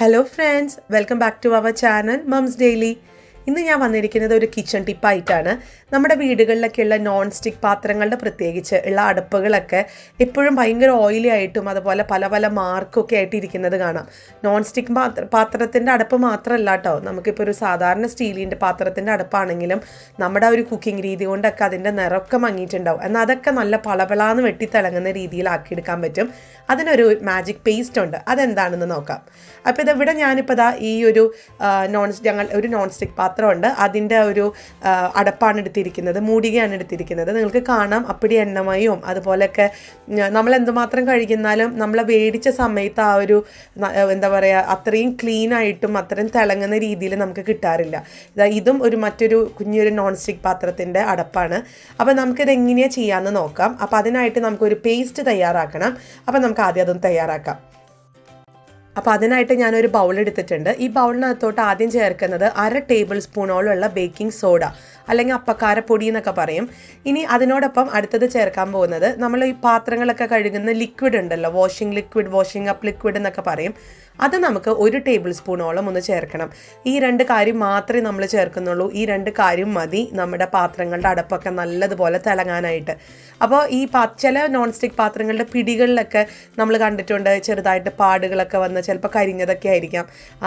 Hello friends, welcome back to our channel Mums Daily. ഇന്ന് ഞാൻ വന്നിരിക്കുന്നത് ഒരു കിച്ചൺ ടിപ്പായിട്ടാണ്. നമ്മുടെ വീടുകളിലൊക്കെയുള്ള നോൺ സ്റ്റിക്ക് പാത്രങ്ങളുടെ പ്രത്യേകിച്ച് ഉള്ള അടുപ്പുകളൊക്കെ എപ്പോഴും ഭയങ്കര ഓയിലി ആയിട്ടും അതുപോലെ പല പല മാർക്കൊക്കെ ആയിട്ട് ഇരിക്കുന്നത് കാണാം. നോൺ സ്റ്റിക്ക് പാത്രത്തിൻ്റെ അടുപ്പ് മാത്രമല്ല കേട്ടോ, നമുക്കിപ്പോൾ ഒരു സാധാരണ സ്റ്റീലിൻ്റെ പാത്രത്തിൻ്റെ അടുപ്പാണെങ്കിലും നമ്മുടെ ഒരു കുക്കിംഗ് രീതി കൊണ്ടൊക്കെ അതിൻ്റെ നിറമൊക്കെ മങ്ങിയിട്ടുണ്ടാവും. എന്നാൽ അതൊക്കെ നല്ല പളപളാന്ന് വെട്ടിത്തിളങ്ങുന്ന രീതിയിലാക്കിയെടുക്കാൻ പറ്റും. അതിനൊരു മാജിക് പേസ്റ്റ് ഉണ്ട്, അതെന്താണെന്ന് നോക്കാം. അപ്പോൾ ഇതിവിടെ ഞാനിപ്പോൾ ഈ ഒരു നോൺ സ്റ്റിക്ക് പാത്രമുണ്ട്, അതിൻ്റെ ഒരു അടപ്പാണ് എടുത്തിരിക്കുന്നത്, മൂടികയാണ് എടുത്തിരിക്കുന്നത്. നിങ്ങൾക്ക് കാണാം അപ്പടി എണ്ണമയും അതുപോലെയൊക്കെ നമ്മൾ എന്തുമാത്രം കഴിക്കുന്നാലും നമ്മളെ മേടിച്ച സമയത്ത് ആ ഒരു എന്താ പറയുക അത്രയും ക്ലീനായിട്ടും അത്രയും തിളങ്ങുന്ന രീതിയിൽ നമുക്ക് കിട്ടാറില്ല. ഇതും മറ്റൊരു കുഞ്ഞൊരു നോൺ സ്റ്റിക്ക് പാത്രത്തിൻ്റെ അടപ്പാണ്. അപ്പോൾ നമുക്കിത് എങ്ങനെയാണ് ചെയ്യാമെന്ന് നോക്കാം. അപ്പോൾ അതിനായിട്ട് നമുക്കൊരു പേസ്റ്റ് തയ്യാറാക്കണം. അപ്പോൾ നമുക്ക് ആദ്യം അതൊന്ന് തയ്യാറാക്കാം. അപ്പോൾ അതിനായിട്ട് ഞാനൊരു ബൗൾ എടുത്തിട്ടുണ്ട്. ഈ ബൗളിനകത്തോട്ട് ആദ്യം ചേർക്കുന്നത് 1/2 ടേബിൾ സ്പൂണോളമുള്ള ബേക്കിംഗ് സോഡ അല്ലെങ്കിൽ അപ്പക്കാരപ്പൊടി എന്നൊക്കെ പറയും. ഇനി അതിനോടൊപ്പം അടുത്തത് ചേർക്കാൻ പോകുന്നത് നമ്മൾ ഈ പാത്രങ്ങളൊക്കെ കഴുകുന്ന ലിക്വിഡ് ഉണ്ടല്ലോ, വാഷിംഗ് അപ്പ് ലിക്വിഡ് എന്നൊക്കെ പറയും. അത് നമുക്ക് 1 ടേബിൾ സ്പൂണോളം ഒന്ന് ചേർക്കണം. ഈ 2 കാര്യം മാത്രമേ നമ്മൾ ചേർക്കുന്നുള്ളൂ. ഈ 2 കാര്യം മതി നമ്മുടെ പാത്രങ്ങളുടെ അടപ്പൊക്കെ നല്ലതുപോലെ തിളങ്ങാനായിട്ട്. അപ്പോൾ ഈ ചില നോൺ സ്റ്റിക്ക് പാത്രങ്ങളുടെ പിടികളിലൊക്കെ നമ്മൾ കണ്ടിട്ടുണ്ട് ചെറുതായിട്ട് പാടുകളൊക്കെ വന്ന് ചിലപ്പോൾ കരിഞ്ഞതൊക്കെ ആയിരിക്കാം.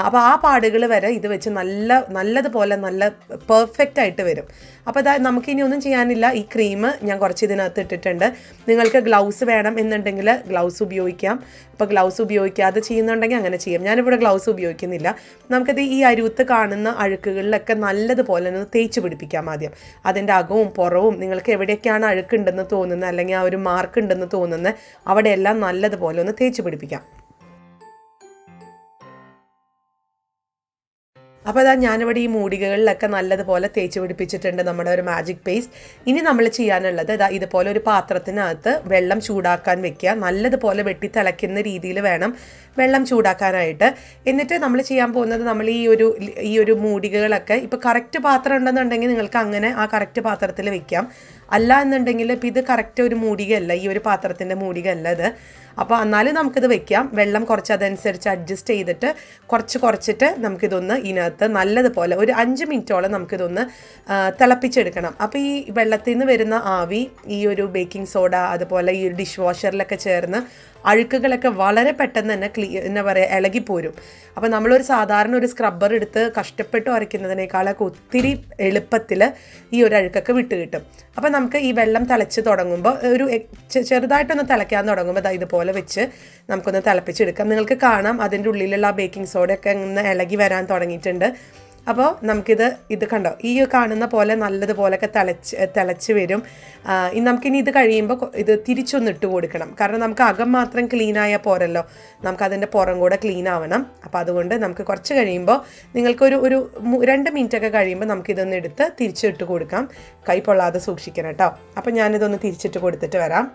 അപ്പോൾ ആ പാടുകൾ വരെ ഇത് വെച്ച് നല്ലതുപോലെ നല്ല പെർഫെക്റ്റ് ആയിട്ട് വരും. അപ്പോൾ നമുക്കിനി ഒന്നും ചെയ്യാനില്ല. ഈ ക്രീം ഞാൻ കുറച്ച് ഇതിനകത്ത് ഇട്ടിട്ടുണ്ട്. നിങ്ങൾക്ക് ഗ്ലൗസ് വേണം എന്നുണ്ടെങ്കിൽ ഗ്ലൗസ് ഉപയോഗിക്കാം. അപ്പോൾ ഗ്ലൗസ് ഉപയോഗിക്കാതെ ചെയ്യുന്നുണ്ടെങ്കിൽ അങ്ങനെ ചെയ്യാം. ഞാനിവിടെ ഗ്ലൗസ് ഉപയോഗിക്കുന്നില്ല. നമുക്കത് ഈ അരുവത്ത് കാണുന്ന അഴുക്കുകളിലൊക്കെ നല്ലതുപോലെ ഒന്ന് തേച്ച് പിടിപ്പിക്കാം ആദ്യം. അതിൻ്റെ അകവും പുറവും നിങ്ങൾക്ക് എവിടെയൊക്കെയാണ് അഴുക്കുണ്ടെന്ന് തോന്നുന്നത് അല്ലെങ്കിൽ ആ ഒരു മാർക്ക് ഉണ്ടെന്ന് തോന്നുന്നത് അവിടെയെല്ലാം നല്ലതുപോലെ ഒന്ന് തേച്ച് പിടിപ്പിക്കാം. അപ്പോൾ ഞാനിവിടെ ഈ മൂടികകളിലൊക്കെ നല്ലതുപോലെ തേച്ച് പിടിപ്പിച്ചിട്ടുണ്ട് നമ്മുടെ ഒരു മാജിക് പേസ്റ്റ്. ഇനി നമ്മൾ ചെയ്യാനുള്ളത് ഇതുപോലെ ഒരു പാത്രത്തിനകത്ത് വെള്ളം ചൂടാക്കാൻ വെക്കുക. നല്ലതുപോലെ വെട്ടിത്തിളയ്ക്കുന്ന രീതിയിൽ വേണം വെള്ളം ചൂടാക്കാനായിട്ട്. എന്നിട്ട് നമ്മൾ ചെയ്യാൻ പോകുന്നത് നമ്മൾ ഈ ഒരു മൂടികകളൊക്കെ ഇപ്പോൾ കറക്റ്റ് പാത്രം ഉണ്ടെന്നുണ്ടെങ്കിൽ നിങ്ങൾക്ക് അങ്ങനെ ആ കറക്റ്റ് പാത്രത്തിൽ വെക്കാം. അല്ല എന്നുണ്ടെങ്കിൽ ഇപ്പോൾ ഇത് കറക്റ്റ് ഒരു മൂടികയല്ല, ഈ ഒരു പാത്രത്തിൻ്റെ മൂടികയല്ല ഇത്. അപ്പോൾ എന്നാലും നമുക്കിത് വെക്കാം. വെള്ളം കുറച്ച് അതനുസരിച്ച് അഡ്ജസ്റ്റ് ചെയ്തിട്ട് കുറച്ചിട്ട് നമുക്കിതൊന്ന് ഇതിനകത്ത് നല്ലതുപോലെ ഒരു 5 മിനിറ്റോളം നമുക്കിതൊന്ന് തിളപ്പിച്ചെടുക്കണം. അപ്പോൾ ഈ വെള്ളത്തിൽ നിന്ന് വരുന്ന ആവി ഈ ഒരു ബേക്കിംഗ് സോഡ അതുപോലെ ഈ ഒരു ഡിഷ് വാഷറിലൊക്കെ ചേർന്ന് അഴുക്കുകളൊക്കെ വളരെ പെട്ടെന്ന് തന്നെ എന്താ പറയുക ഇളകിപ്പോരും. അപ്പോൾ നമ്മളൊരു സാധാരണ ഒരു സ്ക്രബ്ബർ എടുത്ത് കഷ്ടപ്പെട്ട് ഉരയ്ക്കുന്നതിനേക്കാളൊക്കെ ഒത്തിരി എളുപ്പത്തിൽ ഈ ഒരു അഴുക്കൊക്കെ വിട്ട് കിട്ടും. അപ്പോൾ നമുക്ക് ഈ വെള്ളം തിളച്ച് തുടങ്ങുമ്പോൾ ഒരു ചെറുതായിട്ടൊന്ന് തിളയ്ക്കാൻ തുടങ്ങുമ്പോൾ ഇതുപോലെ വെച്ച് നമുക്കൊന്ന് തിളപ്പിച്ചെടുക്കാം. നിങ്ങൾക്ക് കാണാം അതിൻ്റെ ഉള്ളിലുള്ള ആ ബേക്കിംഗ് സോഡയൊക്കെ ഒന്ന് ഇളകി വരാൻ തുടങ്ങിയിട്ടുണ്ട്. അപ്പോൾ ഇത് കണ്ടോ, ഈ കാണുന്ന പോലെ നല്ലതുപോലൊക്കെ തിളച്ച് വരും. നമുക്കിനി ഇത് കഴിയുമ്പോൾ ഇത് തിരിച്ചൊന്ന് ഇട്ട് കൊടുക്കണം. കാരണം നമുക്ക് അകം മാത്രം ക്ലീൻ ആയാൽ പോരല്ലോ, നമുക്കതിൻ്റെ പുറം കൂടെ ക്ലീൻ ആവണം. അപ്പോൾ അതുകൊണ്ട് നമുക്ക് കുറച്ച് കഴിയുമ്പോൾ നിങ്ങൾക്കൊരു 2 മിനിറ്റൊക്കെ കഴിയുമ്പോൾ നമുക്കിതൊന്ന് എടുത്ത് തിരിച്ചിട്ട് കൊടുക്കാം. കൈ പൊള്ളാതെ സൂക്ഷിക്കണം കേട്ടോ. അപ്പോൾ ഞാനിതൊന്ന് തിരിച്ചിട്ട് കൊടുത്തിട്ട് വരാം.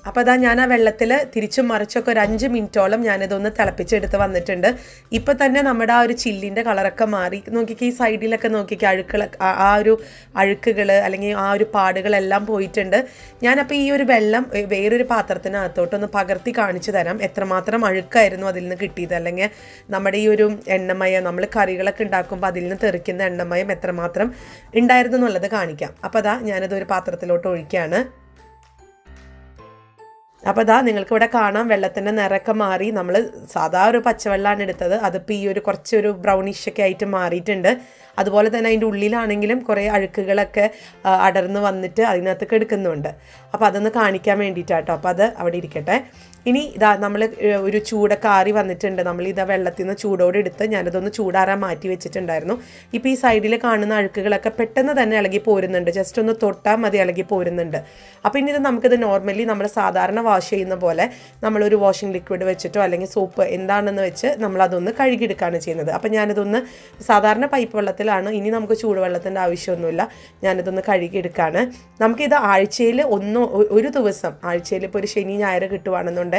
അപ്പോൾ ഞാൻ ആ വെള്ളത്തിൽ തിരിച്ചും മറിച്ചൊക്കെ ഒരു 5 മിനിറ്റോളം ഞാനിതൊന്ന് തിളപ്പിച്ചെടുത്ത് വന്നിട്ടുണ്ട്. ഇപ്പോൾ തന്നെ നമ്മുടെ ആ ഒരു ചില്ലിൻ്റെ കളറൊക്കെ മാറി. നോക്കിക്കേ, ഈ സൈഡിലൊക്കെ നോക്കിക്കേ ആ ഒരു അഴുക്കുകൾ അല്ലെങ്കിൽ ആ ഒരു പാടുകളെല്ലാം പോയിട്ടുണ്ട്. ഞാനപ്പോൾ ഈ ഒരു വെള്ളം വേറൊരു പാത്രത്തിനകത്തോട്ടൊന്ന് പകർത്തി കാണിച്ചു തരാം എത്രമാത്രം അഴുക്കായിരുന്നു അതിൽ നിന്ന് കിട്ടിയത്. അല്ലെങ്കിൽ നമ്മുടെ ഈ ഒരു എണ്ണമയം നമ്മൾ കറികളൊക്കെ ഉണ്ടാക്കുമ്പോൾ അതിൽ നിന്ന് തെറിക്കുന്ന എണ്ണമയം എത്രമാത്രം ഉണ്ടായിരുന്നു എന്നുള്ളത് കാണിക്കാം. അപ്പോൾ ഞാനതൊരു പാത്രത്തിലോട്ട് ഒഴിക്കുകയാണ്. അപ്പോൾ നിങ്ങൾക്കിവിടെ കാണാം വെള്ളത്തിൻ്റെ നിറമൊക്കെ മാറി. നമ്മൾ സാധാ ഒരു പച്ചവെള്ളമാണ് എടുത്തത്, അതിപ്പോൾ ഈ ഒരു കുറച്ചൊരു ബ്രൗണിഷൊക്കെ ആയിട്ട് മാറിയിട്ടുണ്ട്. അതുപോലെ തന്നെ അതിൻ്റെ ഉള്ളിലാണെങ്കിലും കുറേ അഴുക്കുകളൊക്കെ അടർന്ന് വന്നിട്ട് അതിനകത്തൊക്കെ എടുക്കുന്നുണ്ട്. അപ്പോൾ അതൊന്ന് കാണിക്കാൻ വേണ്ടിയിട്ടാട്ടോ. അപ്പോൾ അത് അവിടെ ഇരിക്കട്ടെ. ഇനി നമ്മൾ ഒരു ചൂടൊക്കെ ആറി വന്നിട്ടുണ്ട്. നമ്മൾ വെള്ളത്തിൽ നിന്ന് ചൂടോടെ എടുത്ത് ഞാനതൊന്ന് ചൂടാറാൻ മാറ്റി വെച്ചിട്ടുണ്ടായിരുന്നു. ഇപ്പോൾ ഈ സൈഡിൽ കാണുന്ന അഴുക്കുകളൊക്കെ പെട്ടെന്ന് തന്നെ ഇളകി പോരുന്നുണ്ട്. ജസ്റ്റ് ഒന്ന് തൊട്ടാൽ മതി ഇളകി പോരുന്നുണ്ട്. അപ്പോൾ ഇനി നമുക്കിത് നോർമലി നമ്മൾ സാധാരണ വാഷ് ചെയ്യുന്ന പോലെ നമ്മളൊരു വാഷിംഗ് ലിക്വിഡ് വെച്ചിട്ടോ അല്ലെങ്കിൽ സോപ്പ് എന്താണെന്ന് വെച്ച് നമ്മളതൊന്ന് കഴുകിയെടുക്കുകയാണ് ചെയ്യുന്നത്. അപ്പോൾ ഞാനിതൊന്ന് സാധാരണ പൈപ്പ് വെള്ളത്തിലാണ്, ഇനി നമുക്ക് ചൂടുവെള്ളത്തിൻ്റെ ആവശ്യമൊന്നുമില്ല. ഞാനിതൊന്ന് കഴുകിയെടുക്കുകയാണ്. നമുക്കിത് ആഴ്ചയിൽ ഒരു ദിവസം, ആഴ്ചയിൽ ഇപ്പോൾ ഒരു ശനി ഞായർ കിട്ടുവാണെന്നുണ്ടെങ്കിൽ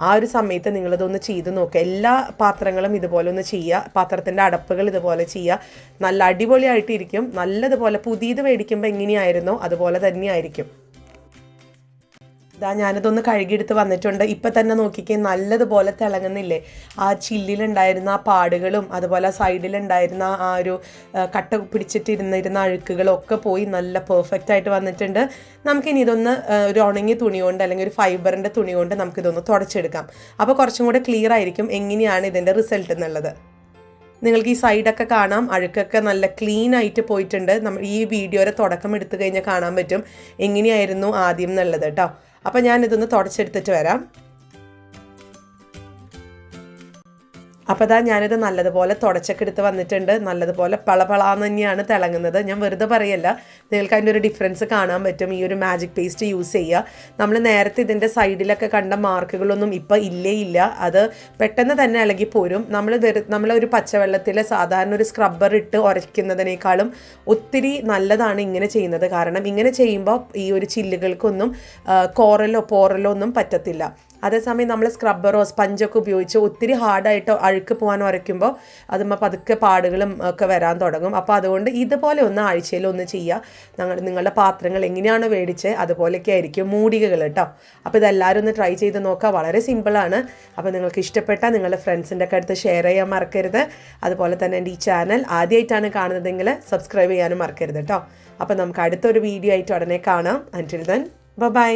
ആ ഒരു സമയത്ത് നിങ്ങളിതൊന്ന് ചെയ്ത് നോക്കുക. എല്ലാ പാത്രങ്ങളും ഇതുപോലെ ഒന്ന് ചെയ്യുക. പാത്രത്തിൻ്റെ അടപ്പുകൾ ഇതുപോലെ ചെയ്യുക. നല്ല അടിപൊളിയായിട്ടിരിക്കും. നല്ലതുപോലെ പുതിയത് മേടിക്കുമ്പോൾ എങ്ങനെയായിരുന്നോ അതുപോലെ തന്നെയായിരിക്കും. ഇതാ ഞാനിതൊന്ന് കഴുകിയെടുത്ത് വന്നിട്ടുണ്ട്. ഇപ്പം തന്നെ നോക്കിക്കേ നല്ലതുപോലെ തിളങ്ങുന്നില്ലേ. ആ ചില്ലിലുണ്ടായിരുന്ന ആ പാടുകളും അതുപോലെ സൈഡിലുണ്ടായിരുന്ന ആ ഒരു കട്ട പിടിച്ചിട്ടിരുന്നിരുന്ന അഴുക്കുകളും ഒക്കെ പോയി നല്ല പെർഫെക്റ്റ് ആയിട്ട് വന്നിട്ടുണ്ട്. നമുക്കിനി ഇതൊന്ന് ഒരു ഉണങ്ങിയ തുണി കൊണ്ട് അല്ലെങ്കിൽ ഒരു ഫൈബറിൻ്റെ തുണി കൊണ്ട് നമുക്കിതൊന്ന് തുടച്ചെടുക്കാം. അപ്പോൾ കുറച്ചും കൂടെ ക്ലിയർ ആയിരിക്കും എങ്ങനെയാണ് ഇതിൻ്റെ റിസൾട്ട് എന്നുള്ളത്. നിങ്ങൾക്ക് ഈ സൈഡൊക്കെ കാണാം, അഴുക്കൊക്കെ നല്ല ക്ലീൻ ആയിട്ട് പോയിട്ടുണ്ട്. നമ്മൾ ഈ വീഡിയോയുടെ തുടക്കം എടുത്തു കഴിഞ്ഞാൽ കാണാൻ പറ്റും എങ്ങനെയായിരുന്നു ആദ്യം എന്നുള്ളത് കേട്ടോ. അപ്പോൾ ഞാനിതൊന്ന് തുടച്ചെടുത്തിട്ട് വരാം. അപ്പോൾ അതാ ഞാനിത് നല്ലതുപോലെ തുടച്ചൊക്കെ എടുത്ത് വന്നിട്ടുണ്ട്. നല്ലതുപോലെ പളപളാന്ന് തന്നെയാണ് തിളങ്ങുന്നത്. ഞാൻ വെറുതെ പറയല്ല, നിങ്ങൾക്ക് അതിൻ്റെ ഒരു ഡിഫറൻസ് കാണാൻ പറ്റും. ഈ ഒരു മാജിക് പേസ്റ്റ് യൂസ് ചെയ്യുക. നമ്മൾ നേരത്തെ ഇതിൻ്റെ കണ്ട മാർക്കുകളൊന്നും ഇപ്പോൾ ഇല്ല. അത് പെട്ടെന്ന് തന്നെ ഇളകി പോരും. നമ്മളൊരു പച്ചവെള്ളത്തിൽ സാധാരണ ഒരു സ്ക്രബ്ബർ ഇട്ട് ഉരയ്ക്കുന്നതിനേക്കാളും ഒത്തിരി നല്ലതാണ് ഇങ്ങനെ ചെയ്യുന്നത്. കാരണം ഇങ്ങനെ ചെയ്യുമ്പോൾ ഈ ഒരു ചില്ലുകൾക്കൊന്നും പോറലോ ഒന്നും പറ്റത്തില്ല. അതേസമയം നമ്മൾ സ്ക്രബ്ബറോ സ്പഞ്ചൊക്കെ ഉപയോഗിച്ച് ഒത്തിരി ഹാർഡായിട്ട് അഴുക്ക് പോകാൻ ഉരയ്ക്കുമ്പോൾ അതുമ്പോൾ പതുക്കെ പാടുകളും ഒക്കെ വരാൻ തുടങ്ങും. അപ്പോൾ അതുകൊണ്ട് ഇതുപോലെ ഒന്ന് ആഴ്ചയിൽ ഒന്ന് ചെയ്യുക. നിങ്ങളുടെ പാത്രങ്ങൾ എങ്ങനെയാണോ മേടിച്ച് അതുപോലെയൊക്കെ ആയിരിക്കും മൂടികകൾ കേട്ടോ. അപ്പോൾ ഇതെല്ലാവരും ഒന്ന് ട്രൈ ചെയ്ത് നോക്കുക. വളരെ സിമ്പിളാണ്. അപ്പോൾ നിങ്ങൾക്ക് ഇഷ്ടപ്പെട്ടാൽ നിങ്ങളുടെ ഫ്രണ്ട്സിൻ്റെ ഒക്കെ അടുത്ത് ഷെയർ ചെയ്യാൻ മറക്കരുത്. അതുപോലെ തന്നെ എൻ്റെ ഈ ചാനൽ ആദ്യമായിട്ടാണ് കാണുന്നതെങ്കിൽ സബ്സ്ക്രൈബ് ചെയ്യാനും മറക്കരുത് കേട്ടോ. അപ്പോൾ നമുക്ക് അടുത്തൊരു വീഡിയോ ആയിട്ട് ഉടനെ കാണാം. അൻറ്റിൽ ദെൻ ബൈ.